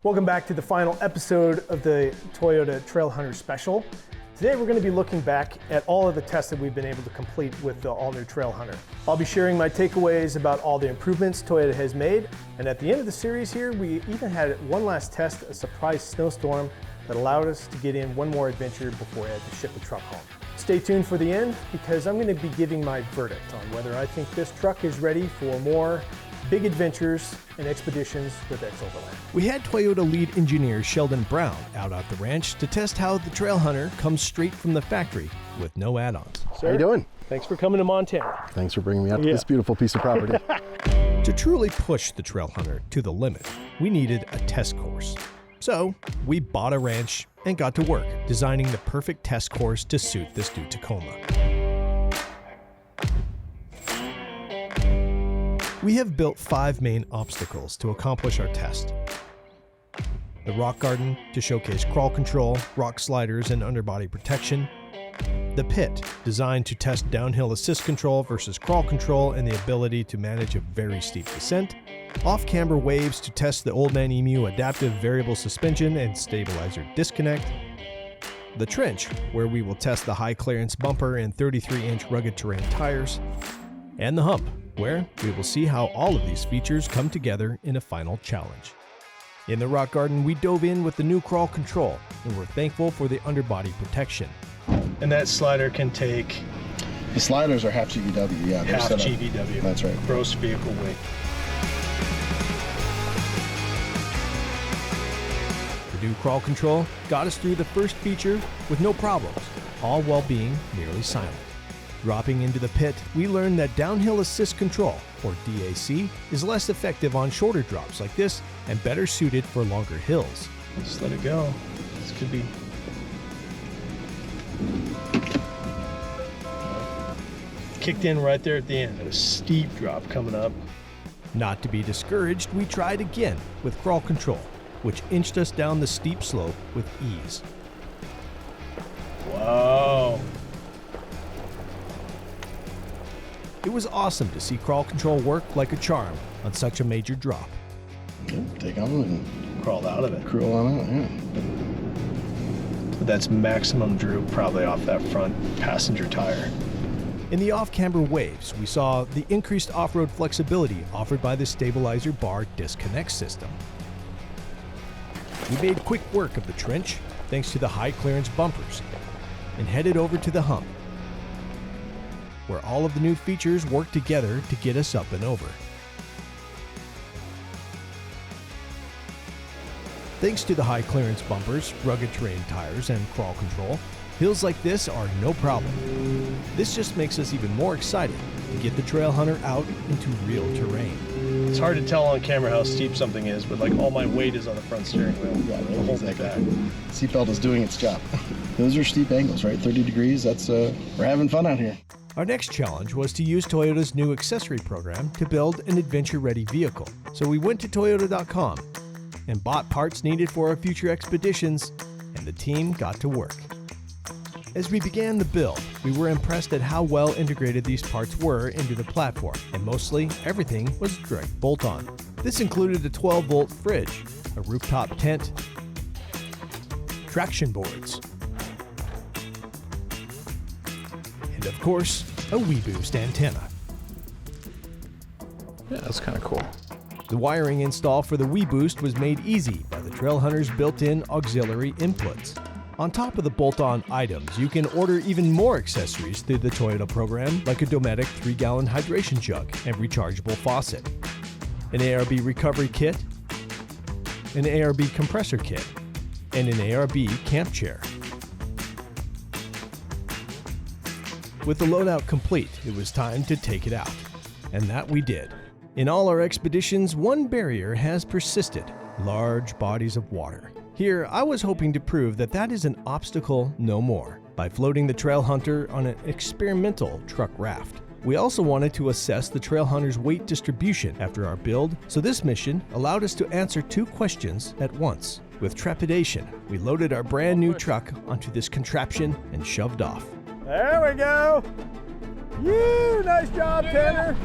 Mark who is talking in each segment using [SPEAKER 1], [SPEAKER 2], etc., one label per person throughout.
[SPEAKER 1] Welcome back to the final episode of the Toyota Trailhunter Special. Today we're going to be looking back at all of the tests that we've been able to complete with the all-new Trailhunter. I'll be sharing my takeaways about all the improvements Toyota has made, and at the end of the series here, we even had one last test, a surprise snowstorm that allowed us to get in one more adventure before we had to ship the truck home. Stay tuned for the end because I'm going to be giving my verdict on whether I think this truck is ready for more big adventures and expeditions with XOVERLAND.
[SPEAKER 2] We had Toyota lead engineer Sheldon Brown out at the ranch to test how the Trailhunter comes straight from the factory with no add-ons.
[SPEAKER 1] Sir,
[SPEAKER 3] how you doing?
[SPEAKER 1] Thanks for coming to Montana.
[SPEAKER 3] Thanks for bringing me out to this beautiful piece of property.
[SPEAKER 2] To truly push the Trailhunter to the limit, we needed a test course. So we bought a ranch and got to work designing the perfect test course to suit this new Tacoma. We have built 5 main obstacles to accomplish our test. The rock garden to showcase crawl control, rock sliders, and underbody protection. The pit, designed to test downhill assist control versus crawl control and the ability to manage a very steep descent. Off-camber waves to test the Old Man Emu adaptive variable suspension and stabilizer disconnect. The trench, where we will test the high clearance bumper and 33-inch rugged terrain tires. And the hump, where we will see how all of these features come together in a final challenge. In the rock garden, we dove in with the new crawl control, and we're thankful for the underbody protection.
[SPEAKER 1] And that slider can take
[SPEAKER 3] The sliders are half GVW, yeah.
[SPEAKER 1] half GVW.
[SPEAKER 3] That's right.
[SPEAKER 1] Gross vehicle weight.
[SPEAKER 2] The new crawl control got us through the first feature with no problems, all while being nearly silent. Dropping into the pit, we learned that downhill assist control, or DAC, is less effective on shorter drops like this and better suited for longer hills.
[SPEAKER 1] Just let it go. This could be... kicked in right there at the end. A steep drop coming up.
[SPEAKER 2] Not to be discouraged, we tried again with crawl control, which inched us down the steep slope with ease.
[SPEAKER 1] Wow.
[SPEAKER 2] It was awesome to see crawl control work like a charm on such a major drop.
[SPEAKER 3] Take on and
[SPEAKER 1] Crawled out of it.
[SPEAKER 3] cruel on out, yeah.
[SPEAKER 1] But that's maximum droop probably off that front passenger tire.
[SPEAKER 2] In the off-camber waves, we saw the increased off-road flexibility offered by the stabilizer bar disconnect system. We made quick work of the trench thanks to the high clearance bumpers and headed over to the hump, where all of the new features work together to get us up and over. Thanks to the high clearance bumpers, rugged terrain tires, and crawl control, hills like this are no problem. This just makes us even more excited to get the Trailhunter out into real terrain.
[SPEAKER 1] It's hard to tell on camera how steep something is, but like all my weight is on the front steering wheel.
[SPEAKER 3] Yeah, right,
[SPEAKER 1] Hold me
[SPEAKER 3] exactly.
[SPEAKER 1] back.
[SPEAKER 3] Seatbelt is doing its job. Those are steep angles, right? 30 degrees, that's, we're having fun out here.
[SPEAKER 2] Our next challenge was to use Toyota's new accessory program to build an adventure-ready vehicle. So we went to Toyota.com and bought parts needed for our future expeditions, and the team got to work. As we began the build, we were impressed at how well integrated these parts were into the platform, and mostly everything was direct bolt-on. This included a 12-volt fridge, a rooftop tent, traction boards, and of course, a WeBoost antenna.
[SPEAKER 4] Yeah, that's kind of cool.
[SPEAKER 2] The wiring install for the WeBoost was made easy by the Trailhunter's built-in auxiliary inputs. On top of the bolt-on items, you can order even more accessories through the Toyota program, like a Dometic 3-gallon hydration jug and rechargeable faucet, an ARB recovery kit, an ARB compressor kit, and an ARB camp chair. With the loadout complete, it was time to take it out. And that we did. In all our expeditions, one barrier has persisted: large bodies of water. Here, I was hoping to prove that that is an obstacle no more by floating the Trailhunter on an experimental truck raft. We also wanted to assess the Trailhunter's weight distribution after our build, so this mission allowed us to answer 2 questions at once. With trepidation, we loaded our brand new truck onto this contraption and shoved off.
[SPEAKER 1] There we go. Nice job, Tanner.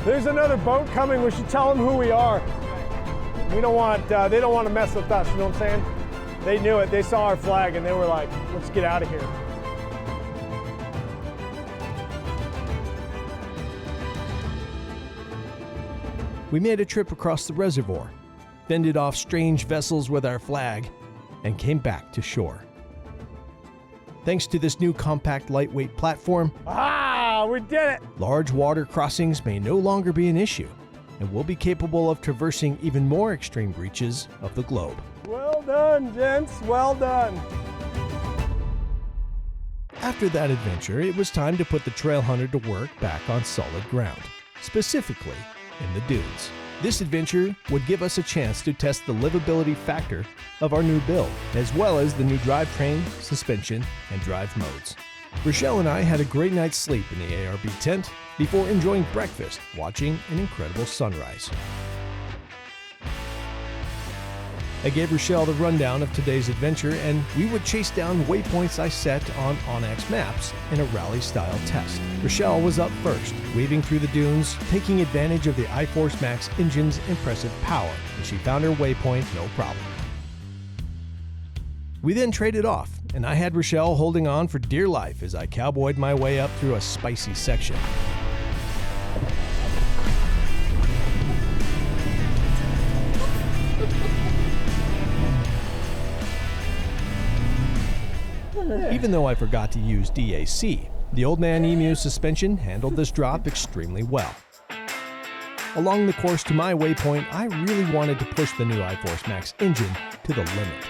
[SPEAKER 1] There's another boat coming. We should tell them who we are. We don't want, they don't want to mess with us, you know what I'm saying? They knew it. They saw our flag and they were like, let's get out of here.
[SPEAKER 2] We made a trip across the reservoir, fended off strange vessels with our flag, and came back to shore. Thanks to this new compact lightweight platform,
[SPEAKER 1] We did it!
[SPEAKER 2] large water crossings may no longer be an issue, and we'll be capable of traversing even more extreme reaches of the globe.
[SPEAKER 1] Well done, gents, well done.
[SPEAKER 2] After that adventure, it was time to put the Trailhunter to work back on solid ground, specifically in the dunes. This adventure would give us a chance to test the livability factor of our new build, as well as the new drivetrain, suspension, and drive modes. Rochelle and I had a great night's sleep in the ARB tent before enjoying breakfast, watching an incredible sunrise. I gave Rochelle the rundown of today's adventure, and we would chase down waypoints I set on Onyx maps in a rally-style test. Rochelle was up first, weaving through the dunes, taking advantage of the iForce Max engine's impressive power, and she found her waypoint no problem. We then traded off, and I had Rochelle holding on for dear life as I cowboyed my way up through a spicy section. Even though I forgot to use DAC, the Old Man Emu suspension handled this drop extremely well. Along the course to my waypoint, I really wanted to push the new iForce Max engine to the limit.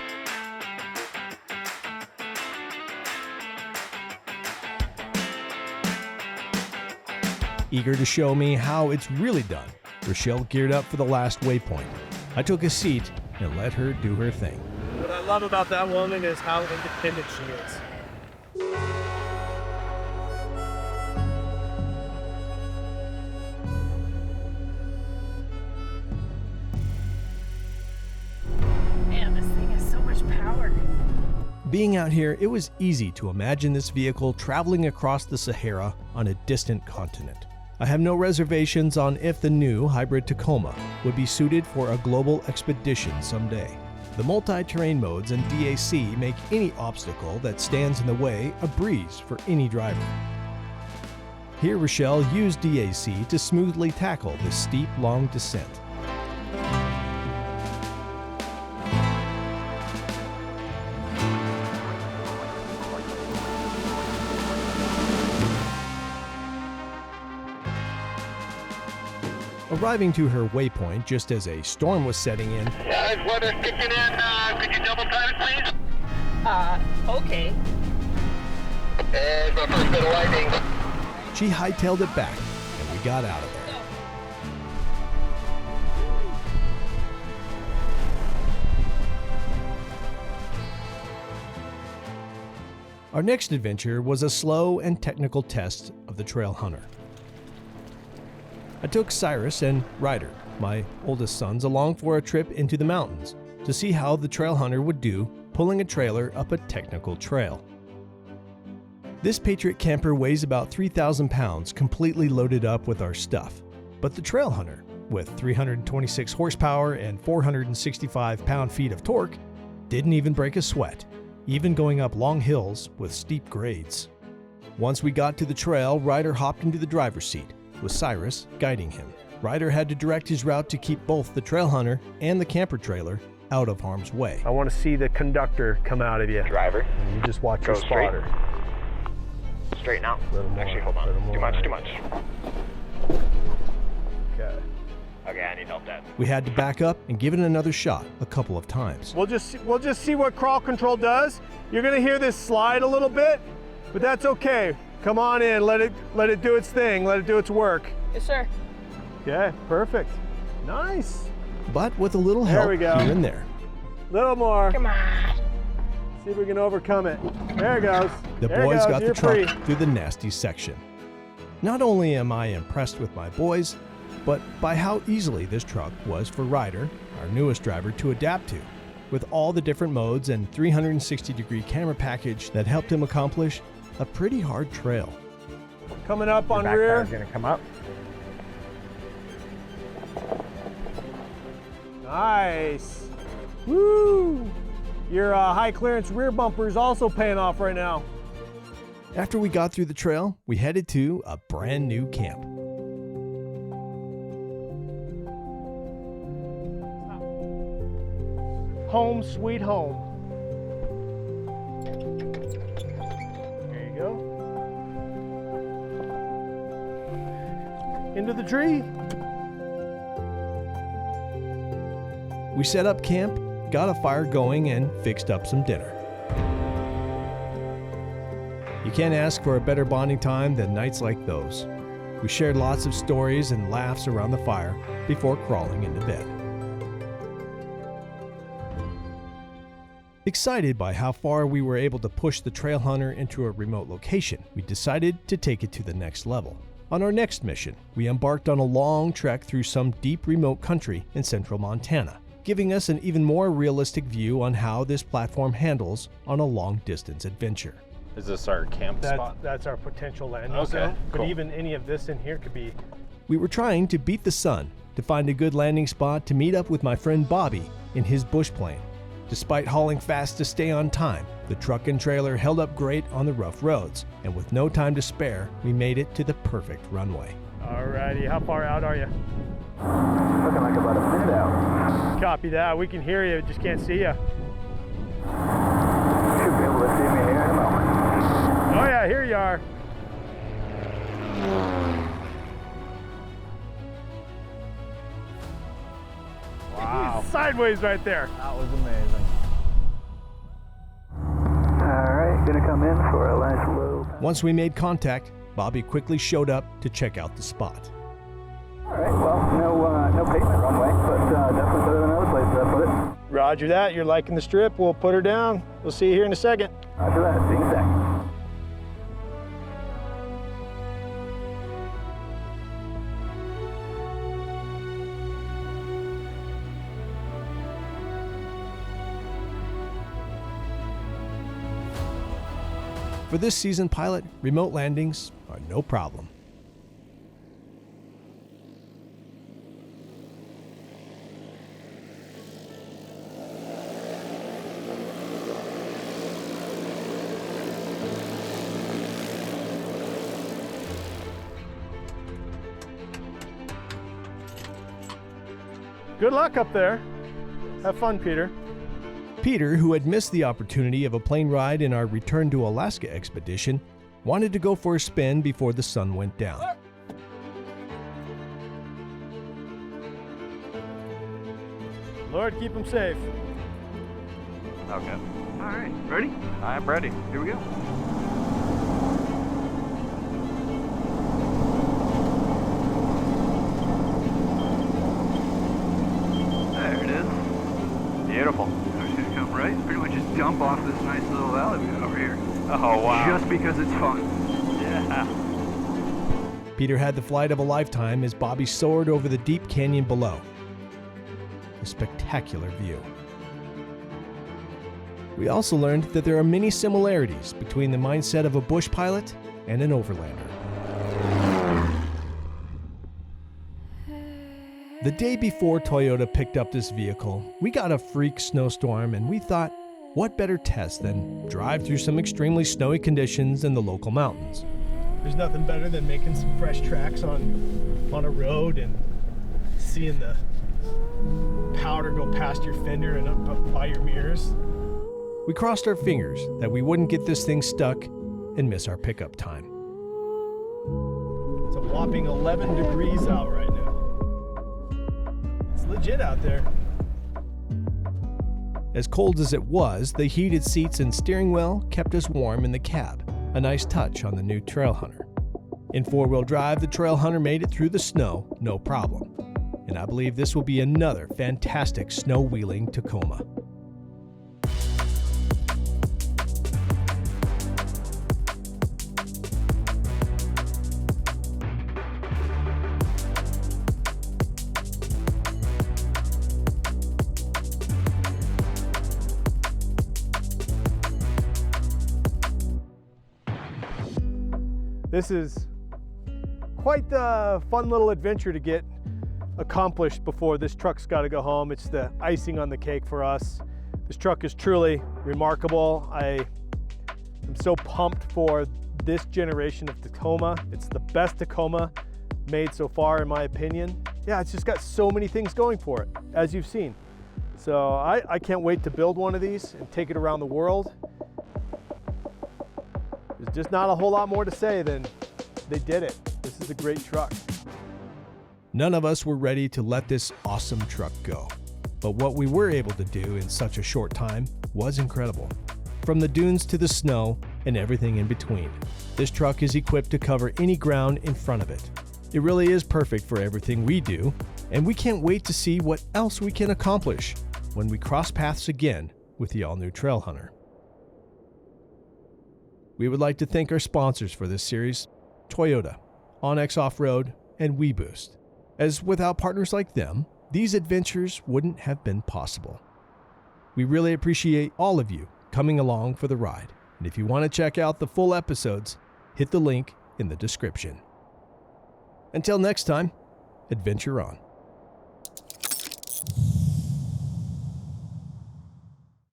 [SPEAKER 2] Eager to show me how it's really done, Rochelle geared up for the last waypoint. I took a seat and let her do her thing.
[SPEAKER 1] What I love about that woman is how independent she is.
[SPEAKER 4] Man, this thing has so much power.
[SPEAKER 2] Being out here, it was easy to imagine this vehicle traveling across the Sahara on a distant continent. I have no reservations on if the new hybrid Tacoma would be suited for a global expedition someday. The multi-terrain modes and DAC make any obstacle that stands in the way a breeze for any driver. Here, Rochelle used DAC to smoothly tackle this steep, long descent. Arriving to her waypoint just as a storm was setting in,
[SPEAKER 5] Weather's kicking in. Could you double time it, please?
[SPEAKER 4] Okay.
[SPEAKER 5] There's my first bit of lightning.
[SPEAKER 2] she hightailed it back, and we got out of there. Our next adventure was a slow and technical test of the Trailhunter. I took Cyrus and Ryder, my oldest sons, along for a trip into the mountains to see how the Trailhunter would do pulling a trailer up a technical trail. This Patriot camper weighs about 3,000 pounds, completely loaded up with our stuff. But the Trailhunter, with 326 horsepower and 465 pound-feet of torque, didn't even break a sweat, even going up long hills with steep grades. Once we got to the trail, Ryder hopped into the driver's seat, with Cyrus guiding him. Ryder had to direct his route to keep both the Trailhunter and the camper trailer out of harm's way.
[SPEAKER 1] I want to see the conductor come out of you.
[SPEAKER 5] Driver.
[SPEAKER 1] And you just watch
[SPEAKER 5] Go
[SPEAKER 1] your spotter.
[SPEAKER 5] Straight now.
[SPEAKER 1] Little more,
[SPEAKER 5] Actually, hold
[SPEAKER 1] little
[SPEAKER 5] on.
[SPEAKER 1] more.
[SPEAKER 5] Too much, too much.
[SPEAKER 1] Okay.
[SPEAKER 5] Okay, I need help, Dad.
[SPEAKER 2] We had to back up and give it another shot a couple of times.
[SPEAKER 1] We'll just see what crawl control does. You're gonna hear this slide a little bit, but that's okay. Come on in, let it do its thing, let it do its work.
[SPEAKER 4] Yes, sir.
[SPEAKER 1] Okay, perfect. Nice.
[SPEAKER 2] But with a little
[SPEAKER 1] There
[SPEAKER 2] help
[SPEAKER 1] we go.
[SPEAKER 2] here and there.
[SPEAKER 1] Little more.
[SPEAKER 4] Come on.
[SPEAKER 1] See if we can overcome it. There it goes.
[SPEAKER 2] The
[SPEAKER 1] There it
[SPEAKER 2] boys
[SPEAKER 1] goes.
[SPEAKER 2] got the
[SPEAKER 1] You're
[SPEAKER 2] truck
[SPEAKER 1] free.
[SPEAKER 2] through the nasty section. Not only am I impressed with my boys, but by how easily this truck was for Ryder, our newest driver, to adapt to, with all the different modes and 360-degree camera package that helped him accomplish a pretty hard trail.
[SPEAKER 1] Coming up on
[SPEAKER 5] Back
[SPEAKER 1] rear.
[SPEAKER 5] tire's gonna come up.
[SPEAKER 1] Nice. Woo! Your high clearance rear bumper is also paying off right now.
[SPEAKER 2] After we got through the trail, we headed to a brand new camp.
[SPEAKER 1] Home sweet home. There you go. Into the tree.
[SPEAKER 2] We set up camp, got a fire going, and fixed up some dinner. You can't ask for a better bonding time than nights like those. We shared lots of stories and laughs around the fire before crawling into bed. Excited by how far we were able to push the Trailhunter into a remote location, we decided to take it to the next level. On our next mission, we embarked on a long trek through some deep remote country in central Montana, giving us an even more realistic view on how this platform handles on a long-distance adventure.
[SPEAKER 6] Is this our camp spot?
[SPEAKER 1] That's our potential landing
[SPEAKER 6] Okay,
[SPEAKER 1] zone. But
[SPEAKER 6] cool.
[SPEAKER 1] even any of this in here could be.
[SPEAKER 2] We were trying to beat the sun to find a good landing spot to meet up with my friend Bobby in his bush plane. Despite hauling fast to stay on time, the truck and trailer held up great on the rough roads, and with no time to spare, we made it to the perfect runway.
[SPEAKER 1] Alrighty, how far out are you?
[SPEAKER 7] Looking like about a minute out.
[SPEAKER 1] Copy that. We can hear you, just can't see you.
[SPEAKER 7] Should be able to see me here in a moment.
[SPEAKER 1] Oh yeah, here you are. Wow. Sideways right there.
[SPEAKER 7] That was amazing. All right, gonna come in for a nice low.
[SPEAKER 2] Once we made contact, Bobby quickly showed up to check out the spot.
[SPEAKER 7] All right, well, no pavement runway, but definitely better than other places I put it.
[SPEAKER 1] Roger that. You're liking the strip. We'll put her down. We'll see you here in a second.
[SPEAKER 7] Roger that. See you in a sec.
[SPEAKER 2] For this season pilot, remote landings are no problem.
[SPEAKER 1] Good luck up there. Have fun, Peter.
[SPEAKER 2] Peter, who had missed the opportunity of a plane ride in our return to Alaska expedition, wanted to go for a spin before the sun went down.
[SPEAKER 1] Lord, keep them safe.
[SPEAKER 6] Okay.
[SPEAKER 7] All right, ready?
[SPEAKER 6] I'm ready.
[SPEAKER 7] Here we go. There it is.
[SPEAKER 6] Beautiful.
[SPEAKER 7] I'm just gonna come right, pretty much just dump off this nice little valley we got over here.
[SPEAKER 6] Oh, wow.
[SPEAKER 7] Just because it's fun.
[SPEAKER 6] Yeah.
[SPEAKER 2] Peter had the flight of a lifetime as Bobby soared over the deep canyon below. A spectacular view. We also learned that there are many similarities between the mindset of a bush pilot and an overlander. The day before Toyota picked up this vehicle, we got a freak snowstorm and we thought, what better test than drive through some extremely snowy conditions in the local mountains?
[SPEAKER 1] There's nothing better than making some fresh tracks on a road and seeing the powder go past your fender and up by your mirrors.
[SPEAKER 2] We crossed our fingers that we wouldn't get this thing stuck and miss our pickup time.
[SPEAKER 1] It's a whopping 11 degrees out right now. It's legit out there.
[SPEAKER 2] As cold as it was, the heated seats and steering wheel kept us warm in the cab, a nice touch on the new Trailhunter. In four-wheel drive, the Trailhunter made it through the snow, no problem. And I believe this will be another fantastic snow-wheeling Tacoma.
[SPEAKER 1] This is quite the fun little adventure to get accomplished before this truck's got to go home. It's the icing on the cake for us. This truck is truly remarkable. I am so pumped for this generation of Tacoma. It's the best Tacoma made so far, in my opinion. Yeah, it's just got so many things going for it, as you've seen. So I can't wait to build one of these and take it around the world. There's just not a whole lot more to say than they did it. This is a great truck.
[SPEAKER 2] None of us were ready to let this awesome truck go. But what we were able to do in such a short time was incredible. From the dunes to the snow and everything in between, this truck is equipped to cover any ground in front of it. It really is perfect for everything we do, and we can't wait to see what else we can accomplish when we cross paths again with the all-new Trailhunter. We would like to thank our sponsors for this series, Toyota, OnX Off-Road, and WeBoost, as without partners like them, these adventures wouldn't have been possible. We really appreciate all of you coming along for the ride, and if you want to check out the full episodes, hit the link in the description. Until next time, adventure on.